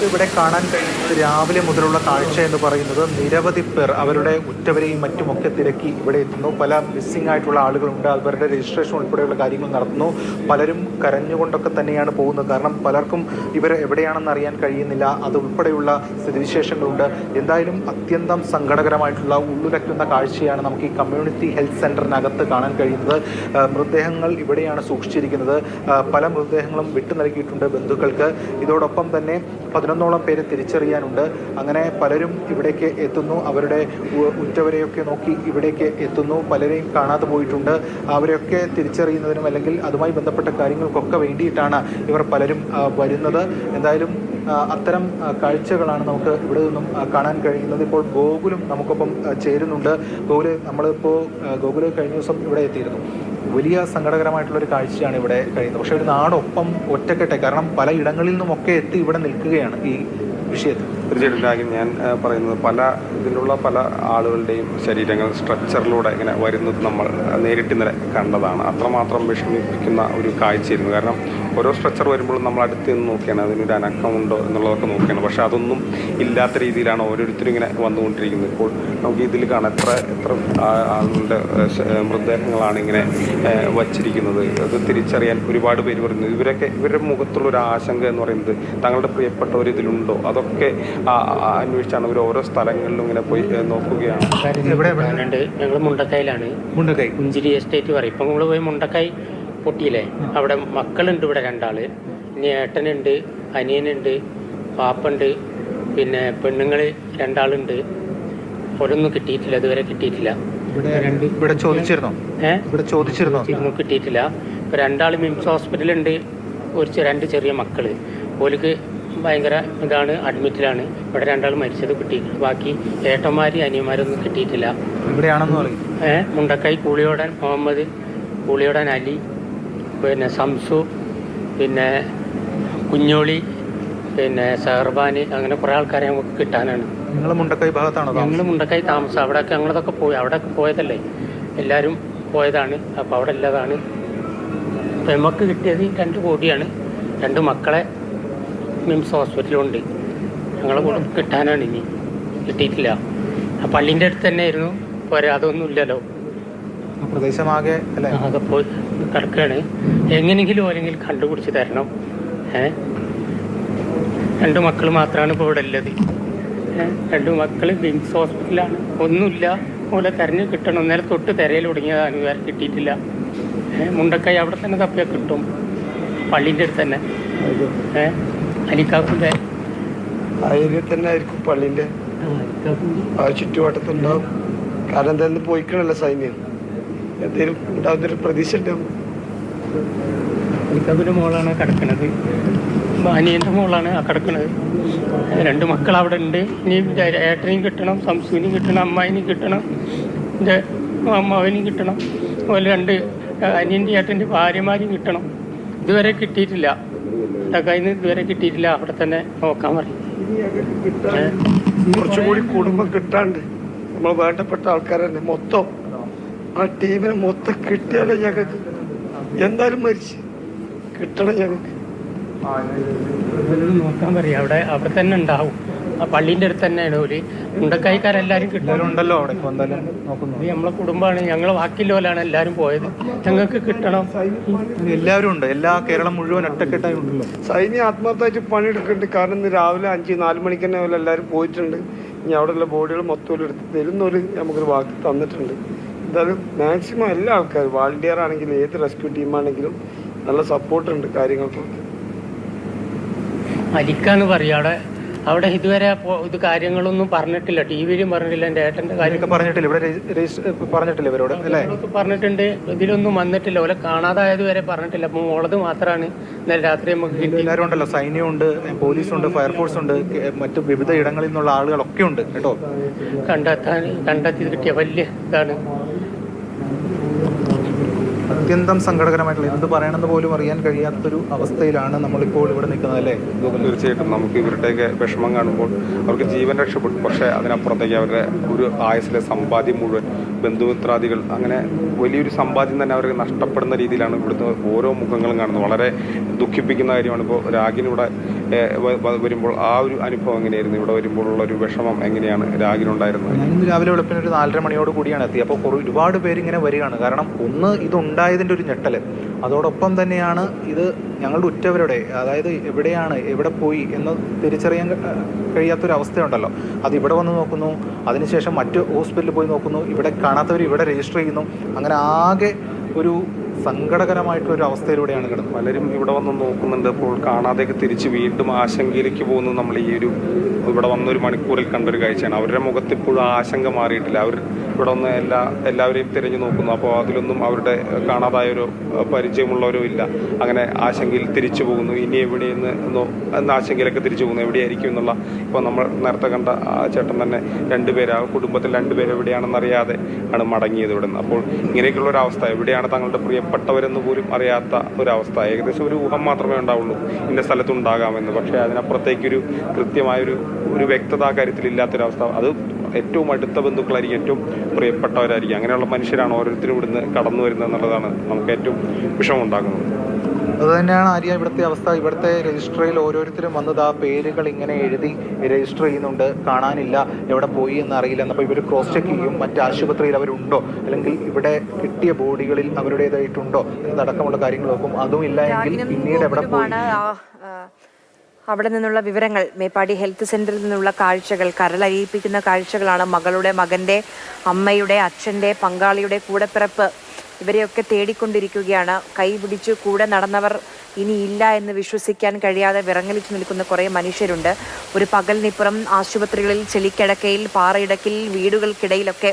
ഇവിടെ കാണാൻ കഴിയുന്നത് രാവിലെ മുതലുള്ള കാഴ്ച എന്ന് പറയുന്നത് നിരവധി പേർ അവരുടെ ഉറ്റവരെയും മറ്റുമൊക്കെ തിരക്കി ഇവിടെ എത്തുന്നു. പല മിസ്സിംഗ് ആയിട്ടുള്ള ആളുകളുണ്ട്, അവരുടെ രജിസ്ട്രേഷൻ ഉൾപ്പെടെയുള്ള കാര്യങ്ങൾ നടത്തുന്നു. പലരും കരഞ്ഞുകൊണ്ടൊക്കെ തന്നെയാണ് പോകുന്നത്. കാരണം പലർക്കും ഇവർ എവിടെയാണെന്ന് അറിയാൻ കഴിയുന്നില്ല. അതുൾപ്പെടെയുള്ള സ്ഥിതിവിശേഷങ്ങളുണ്ട്. എന്തായാലും അത്യന്തം സങ്കടകരമായിട്ടുള്ള ഉള്ളുലയ്ക്കുന്ന കാഴ്ചയാണ് നമുക്ക് ഈ കമ്മ്യൂണിറ്റി ഹെൽത്ത് സെൻ്ററിനകത്ത് കാണാൻ കഴിയുന്നത്. മൃതദേഹങ്ങൾ ഇവിടെയാണ് സൂക്ഷിച്ചിരിക്കുന്നത്. പല മൃതദേഹങ്ങളും വിട്ടു നൽകിയിട്ടുണ്ട് ബന്ധുക്കൾക്ക്. ഇതോടൊപ്പം തന്നെ 11ഓളം പേരെ തിരിച്ചറിയാനുണ്ട്. അങ്ങനെ പലരും ഇവിടേക്ക് എത്തുന്നു. അവരുടെ ഉറ്റവരെയൊക്കെ നോക്കി ഇവിടേക്ക് എത്തുന്നു. പലരെയും കാണാതെ പോയിട്ടുണ്ട്. അവരെയൊക്കെ തിരിച്ചറിയുന്നതിനും അല്ലെങ്കിൽ അതുമായി ബന്ധപ്പെട്ട കാര്യങ്ങൾക്കൊക്കെ വേണ്ടിയിട്ടാണ് ഇവർ പലരും വരുന്നത്. എന്തായാലും അത്തരം കാഴ്ചകളാണ് നമുക്ക് ഇവിടെ നിന്നും കാണാൻ കഴിയുന്നത്. ഇപ്പോൾ ഗോകുലും നമുക്കൊപ്പം ചേരുന്നുണ്ട്. ഗോകുല് കഴിഞ്ഞ ദിവസം ഇവിടെ എത്തിയിരുന്നു. വലിയ സങ്കടകരമായിട്ടുള്ളൊരു കാഴ്ചയാണ് ഇവിടെ കഴിയുന്നത്. പക്ഷേ ഒരു നാടൊപ്പം ഒറ്റക്കെട്ടെ, കാരണം പല ഇടങ്ങളിൽ നിന്നുമൊക്കെ എത്തി ഇവിടെ നിൽക്കുകയാണ് ഈ വിഷയത്തിൽ. തീർച്ചയായിട്ടും ഞാൻ പറയുന്നത് ഇതിലുള്ള പല ആളുകളുടെയും ശരീരങ്ങൾ സ്ട്രെച്ചറിലൂടെ ഇങ്ങനെ വരുന്നത് നമ്മൾ നേരിട്ട് ഇന്നലെ കണ്ടതാണ്. അത്രമാത്രം വിഷമിപ്പിക്കുന്ന ഒരു കാഴ്ചയായിരുന്നു. കാരണം ഓരോ സ്ട്രെച്ചർ വരുമ്പോഴും നമ്മൾ അടുത്ത് നിന്ന് നോക്കിയാണ് അതിനൊരു അനക്കമുണ്ടോ എന്നുള്ളതൊക്കെ നോക്കിയാണ്. പക്ഷേ അതൊന്നും ഇല്ലാത്ത രീതിയിലാണ് ഓരോരുത്തരും ഇങ്ങനെ വന്നുകൊണ്ടിരിക്കുന്നത്. ഇപ്പോൾ നമുക്ക് ഇതിൽ കാണാം എത്ര ആളുകളുടെ മൃതദേഹങ്ങളാണ് ഇങ്ങനെ വച്ചിരിക്കുന്നത്. അത് തിരിച്ചറിയാൻ ഒരുപാട് പേര് പറയുന്നത്. ഇവരുടെ മുഖത്തുള്ളൊരു ആശങ്ക എന്ന് പറയുന്നത് തങ്ങളുടെ പ്രിയപ്പെട്ടവർ ഇതിലുണ്ടോ അതൊക്കെ അന്വേഷിച്ചാണ് അവർ ഓരോ സ്ഥലങ്ങളിലും ഇങ്ങനെ പോയി നോക്കുകയാണ്. ഞങ്ങൾ മുണ്ടക്കൈയിലാണ്. കുഞ്ചിരി എസ്റ്റേറ്റ് പറയും. ഇപ്പം നമ്മൾ പോയി മുണ്ടക്കൈ പൊട്ടിയില്ലേ, അവിടെ മക്കളുണ്ട്. ഇവിടെ 2 ആള്. ഇനി ഏട്ടനുണ്ട്, അനിയനുണ്ട്, പാപ്പുണ്ട്, പിന്നെ പെണ്ണുങ്ങൾ 2 ആളുണ്ട്. ഒരൊന്നും കിട്ടിയിട്ടില്ല, ഇതുവരെ കിട്ടിയിട്ടില്ല. കിട്ടിയിട്ടില്ല. ഇപ്പം 2 ആൾ മിംസ് ഹോസ്പിറ്റലുണ്ട്. 2 ചെറിയ മക്കള് ഓർക്ക് ഭയങ്കര ഇതാണ്, അഡ്മിറ്റിലാണ്. ഇവിടെ 2 ആൾ മരിച്ചത് കിട്ടിയിട്ടില്ല. ബാക്കി ഏട്ടന്മാരും അനിയന്മാരൊന്നും കിട്ടിയിട്ടില്ല. മുണ്ടക്കൈ കൂളിയോടൻ മുഹമ്മദ്, കൂളിയോടൻ അലി, പിന്നെ സംസു, പിന്നെ കുഞ്ഞോളി, പിന്നെ സഹർബാന്, അങ്ങനെ കുറേ ആൾക്കാരെ നമുക്ക് കിട്ടാനാണ്. നിങ്ങൾ മുണ്ടക്കൈ ഭാഗത്താണോ? ഞങ്ങൾ മുണ്ടക്കൈ താമസം. അവിടെയൊക്കെ ഞങ്ങളതൊക്കെ അവിടെയൊക്കെ പോയതല്ലേ, എല്ലാവരും പോയതാണ്. അപ്പോൾ അവിടെ ഉള്ളതാണ്. അപ്പം നമുക്ക് കിട്ടിയത് 2 കോടിയാണ്. 2 മക്കളെ മിംസ് ഹോസ്പിറ്റലുണ്ട്. ഞങ്ങളെ കൂടെ കിട്ടാനാണ്. ഇനി കിട്ടിയിട്ടില്ല. ആ പള്ളീൻ്റെ അടുത്ത് തന്നെ ആയിരുന്നു. പോരാ, അതൊന്നും ഇല്ലല്ലോ. പ്രദേശമാകെ ആകെ പോയി കിടക്കുകയാണ്. എങ്ങനെയെങ്കിലും അല്ലെങ്കിൽ കണ്ടുപിടിച്ച് തരണം. 2 മക്കൾ മാത്രമാണ് ഇപ്പോൾ ഇവിടെ ഉള്ളത്. 2 മക്കൾ മിംസ് ഹോസ്പിറ്റലാണ്. ഒന്നുമില്ല. പോലെ തെരഞ്ഞ് കിട്ടണം. നേരെ തൊട്ട് തിരയിൽ തുടങ്ങിയതാണ്. വേറെ കിട്ടിയിട്ടില്ല. മുണ്ടക്കൈ അവിടെ തന്നെ തപ്പിയാൽ കിട്ടും. പള്ളീൻ്റെ അടുത്ത് തന്നെ. അലിക്കാപ്പിൻ്റെ തന്നെ ആയിരിക്കും പള്ളീൻ്റെ ചുറ്റുവട്ടത്തുണ്ടാവും. കാരണം എന്തായാലും പോയിക്കണല്ലോ സൈന്യം. എന്തെങ്കിലും ഉണ്ടാവുന്നൊരു പ്രതീക്ഷ ഉണ്ടാവും. അലിക്കാപ്പിൻ്റെ മോളാണ് കിടക്കണത്. അനിയൻ്റെ മോളാണ് ആ കിടക്കണത്. 2 മക്കൾ അവിടെ ഉണ്ട്. ഇനി ഏട്ടനെയും കിട്ടണം, സംസുവിനെയും കിട്ടണം, അമ്മായിനെയും കിട്ടണം, എൻ്റെ അമ്മാവനെയും കിട്ടണം. അതുപോലെ 2 അനിയൻ്റെ ഏട്ടൻ്റെ ഭാര്യമാരെയും കിട്ടണം. ഇതുവരെ കിട്ടിയിട്ടില്ല. കയ്യിൽ ഇതുവരെ കിട്ടിയിട്ടില്ല. അവിടെ തന്നെ നോക്കാൻ പറയും. കുറച്ചുകൂടി കുടുംബം കിട്ടാണ്ട് നമ്മൾ വേണ്ടപ്പെട്ട ആൾക്കാർ തന്നെ മൊത്തം ആ ടീമിനെ മൊത്തം കിട്ടിയാലേ ഞങ്ങൾക്ക് എന്തായാലും മരിച്ച് കിട്ടണം. ഞങ്ങൾക്ക് നോക്കാൻ പറയും. അവിടെ തന്നെ ഉണ്ടാവും. ആ പള്ളീൻ്റെ അടുത്ത് തന്നെയാണ്. ഒരു മുണ്ടക്കൈക്കാരെല്ലാവരും കിട്ടാറുണ്ടല്ലോ. അവിടെ നമ്മളെ കുടുംബമാണ്. ഞങ്ങൾ ബാക്കിയുള്ളവരാണ് എല്ലാവരും പോയത്. ഞങ്ങൾക്ക് കിട്ടണം. എല്ലാവരും ഉണ്ട്. കേരളം മുഴുവൻ ഒറ്റക്കെട്ടായി ഉണ്ടല്ലോ. സൈന്യം ആത്മാർത്ഥമായിട്ട് പണിയെടുക്കുന്നുണ്ട്. കാരണം ഇന്ന് രാവിലെ 5-4 മണിക്ക് തന്നെ എല്ലാവരും പോയിട്ടുണ്ട്. ഇനി അവിടെയുള്ള ബോഡികൾ മൊത്തം എടുത്ത് തരുന്നൊരു നമുക്കൊരു വാക്ക് തന്നിട്ടുണ്ട്. എന്തായാലും മാക്സിമം എല്ലാ ആൾക്കാരും, വാളണ്ടിയർ ആണെങ്കിലും ഏത് റെസ്ക്യൂ ടീമാണെങ്കിലും നല്ല സപ്പോർട്ടുണ്ട് കാര്യങ്ങൾക്കൊക്കെ. അലിക്കാന്ന് പറയാം. അവിടെ ഇതുവരെ ഇത് കാര്യങ്ങളൊന്നും പറഞ്ഞിട്ടില്ല. ടി വിയിലും പറഞ്ഞിട്ടില്ല. എൻ്റെ ഏട്ടൻ്റെ കാര്യമൊക്കെ പറഞ്ഞിട്ടില്ല. ഇവിടെ പറഞ്ഞിട്ടില്ല ഇവരോട് അല്ലേ? പറഞ്ഞിട്ടുണ്ട്. ഇതിലൊന്നും വന്നിട്ടില്ല. ഓലെ കാണാതായത് വരെ പറഞ്ഞിട്ടില്ല. അപ്പം മോളത് മാത്രമാണ് ഇന്നലെ രാത്രി നമുക്ക് കിട്ടി. എല്ലാവരും ഉണ്ടല്ലോ. സൈന്യമുണ്ട്, പോലീസുണ്ട്, ഫയർഫോഴ്സ് ഉണ്ട്, മറ്റു വിവിധ ഇടങ്ങളിൽ നിന്നുള്ള ആളുകളൊക്കെ ഉണ്ട് കേട്ടോ. കണ്ടെത്തി കിട്ടിയ വലിയ ഇതാണ്. അത്യന്തം സങ്കടകരമായിട്ടുള്ള, എന്ത് പറയണമെന്ന് പോലും അറിയാൻ കഴിയാത്തൊരു അവസ്ഥയിലാണ് നമ്മളിപ്പോൾ ഇവിടെ നിൽക്കുന്നത് അല്ലേ? തീർച്ചയായിട്ടും നമുക്ക് ഇവരുടെയൊക്കെ വിഷമം കാണുമ്പോൾ അവർക്ക് ജീവൻ രക്ഷപ്പെട്ടു. പക്ഷേ അതിനപ്പുറത്തേക്ക് അവരുടെ ഒരു ആയുസ്സിലെ സമ്പാദ്യം മുഴുവൻ, ബന്ധുമിത്രാദികൾ, അങ്ങനെ വലിയൊരു സമ്പാദ്യം തന്നെ അവർക്ക് നഷ്ടപ്പെടുന്ന രീതിയിലാണ് ഇവിടുത്തെ ഓരോ മുഖങ്ങളും കാണുന്നത്. വളരെ ദുഃഖിപ്പിക്കുന്ന കാര്യമാണ്. ഇപ്പോൾ രാഗിനിവിടെ വരുമ്പോൾ ആ ഒരു അനുഭവം എങ്ങനെയായിരുന്നു? ഇവിടെ വരുമ്പോഴുള്ള ഒരു വിഷമം എങ്ങനെയാണ് രാഗിനുണ്ടായിരുന്നത്? ഞാനിന്ന് രാവിലെ വെളുപ്പിന് ഒരു 4:30 മണിയോട് കൂടിയാണ് എത്തി. അപ്പോൾ ഒരുപാട് പേര് ഇങ്ങനെ വരികയാണ്. കാരണം ഒന്ന് ഇതുണ്ടായതിൻ്റെ ഒരു ഞെട്ടൽ, അതോടൊപ്പം തന്നെയാണ് ഇത് ഞങ്ങളുടെ ഉറ്റവരുടെ, അതായത് എവിടെ പോയി എന്ന് തിരിച്ചറിയാൻ കഴിയാത്തൊരവസ്ഥയുണ്ടല്ലോ. അത് ഇവിടെ വന്ന് നോക്കുന്നു, അതിനുശേഷം മറ്റ് ഹോസ്പിറ്റലിൽ പോയി നോക്കുന്നു, ഇവിടെ കാണാത്തവർ ഇവിടെ രജിസ്റ്റർ ചെയ്യുന്നു. അങ്ങനെ ആകെ ഒരു സങ്കടകരമായിട്ടൊരു അവസ്ഥയിലൂടെയാണ് കിടന്നത്. പലരും ഇവിടെ വന്ന് നോക്കുന്നുണ്ട്. അപ്പോൾ കാണാതെയൊക്കെ തിരിച്ച് വീണ്ടും ആശങ്കയിലേക്ക് പോകുന്നത് നമ്മൾ ഈ ഇവിടെ വന്നൊരു മണിക്കൂറിൽ കണ്ടൊരു കാഴ്ചയാണ്. അവരുടെ മുഖത്ത് ഇപ്പോഴും ആശങ്ക മാറിയിട്ടില്ല. അവർ ഇവിടെ വന്ന് എല്ലാവരെയും തിരഞ്ഞു നോക്കുന്നു. അപ്പോൾ അതിലൊന്നും അവരുടെ കാണാതായൊരു പരിചയമുള്ളവരോ ഇല്ല. അങ്ങനെ ആശങ്കയിൽ തിരിച്ചു പോകുന്നു. ഇനി എവിടെയെന്ന് ആശങ്കയിലൊക്കെ തിരിച്ചു പോകുന്നു, എവിടെയായിരിക്കും എന്നുള്ള. ഇപ്പോൾ നമ്മൾ നേരത്തെ കണ്ട ആ ചേട്ടൻ തന്നെ 2 പേര്, ആ കുടുംബത്തിൽ 2 പേര് എവിടെയാണെന്നറിയാതെ ആണ് മടങ്ങിയത് ഇവിടെ നിന്ന്. അപ്പോൾ ഇങ്ങനെയൊക്കെയുള്ള ഒരു അവസ്ഥ, എവിടെയാണ് തങ്ങളുടെ പ്രിയപ്പെട്ടവരെന്ന് പോലും അറിയാത്ത ഒരവസ്ഥ. ഏകദേശം ഒരു ഊഹം മാത്രമേ ഉണ്ടാവുള്ളൂ ഇന്ന സ്ഥലത്തുണ്ടാകാമെന്ന്. പക്ഷേ അതിനപ്പുറത്തേക്കൊരു കൃത്യമായൊരു വ്യക്തത ആ കാര്യത്തിൽ ഇല്ലാത്തൊരവസ്ഥ. അത് ഏറ്റവും അടുത്ത ബന്ധുക്കളായിരിക്കും, ഏറ്റവും പ്രിയപ്പെട്ടവരായിരിക്കും. അങ്ങനെയുള്ള മനുഷ്യരാണ് ഓരോരുത്തരും ഇവിടുന്ന് കടന്നു വരുന്നത് എന്നുള്ളതാണ് നമുക്ക് ഏറ്റവും വിഷമം ഉണ്ടാക്കുന്നത്. അതുതന്നെയാണ് ആര്യ ഇവിടുത്തെ അവസ്ഥ. ഇവിടുത്തെ രജിസ്ട്രിയിൽ ഓരോരുത്തരും വന്നത് ആ പേരുകൾ ഇങ്ങനെ എഴുതി രജിസ്റ്റർ ചെയ്യുന്നുണ്ട്. കാണാനില്ല, എവിടെ പോയി എന്ന് അറിയില്ല എന്നപ്പോൾ ഇവർ ക്രോസ് ചെക്ക് ചെയ്യും. മറ്റ് ആശുപത്രിയിൽ അവരുണ്ടോ, അല്ലെങ്കിൽ ഇവിടെ കിട്ടിയ ബോഡികളിൽ അവരുടേതായിട്ടുണ്ടോ എന്നതടക്കമുള്ള കാര്യങ്ങൾ നോക്കും. അതും ഇല്ല എങ്കിൽ പിന്നീട് എവിടെ പോയി. അവിടെ നിന്നുള്ള വിവരങ്ങൾ, മേപ്പാടി ഹെൽത്ത് സെന്ററിൽ നിന്നുള്ള കാഴ്ചകൾ, കരളലിയിപ്പിക്കുന്ന കാഴ്ചകളാണ്. മകളുടെ, മകന്റെ, അമ്മയുടെ, അച്ഛന്റെ, പങ്കാളിയുടെ കൂടെപ്പിറപ്പ്, ഇവരെയൊക്കെ തേടിക്കൊണ്ടിരിക്കുകയാണ്. കൈ പിടിച്ചു കൂടെ നടന്നവർ ഇനിയില്ല എന്ന് വിശ്വസിക്കാൻ കഴിയാതെ വിറങ്ങലിച്ചു നിൽക്കുന്ന കുറേ മനുഷ്യരുണ്ട്. ഒരു പകലിനിപ്പുറം ആശുപത്രികളിൽ, ചെളിക്കിടക്കയിൽ, പാറയിടക്കിൽ, വീടുകൾക്കിടയിലൊക്കെ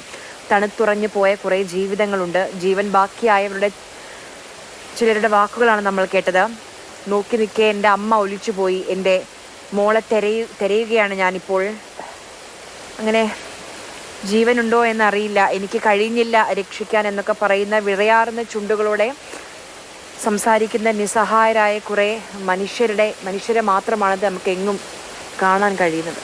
തണുത്തുറഞ്ഞു പോയ കുറേ ജീവിതങ്ങളുണ്ട്. ജീവൻ ബാക്കിയായവരുടെ ചിലരുടെ വാക്കുകളാണ് നമ്മൾ കേട്ടത്. നോക്കി നിൽക്കെ എൻ്റെ അമ്മ ഒലിച്ചുപോയി, എൻ്റെ മോളെ തിരയുകയാണ് ഞാനിപ്പോൾ. അങ്ങനെ ജീവനുണ്ടോ എന്നറിയില്ല, എനിക്ക് കഴിഞ്ഞില്ല രക്ഷിക്കാൻ എന്നൊക്കെ പറയുന്ന വിറയാർന്ന ചുണ്ടുകളോടെ സംസാരിക്കുന്ന നിസ്സഹായരായ കുറേ മനുഷ്യരെ മാത്രമാണ് നമുക്ക് എങ്ങും കാണാൻ കഴിയുന്നത്.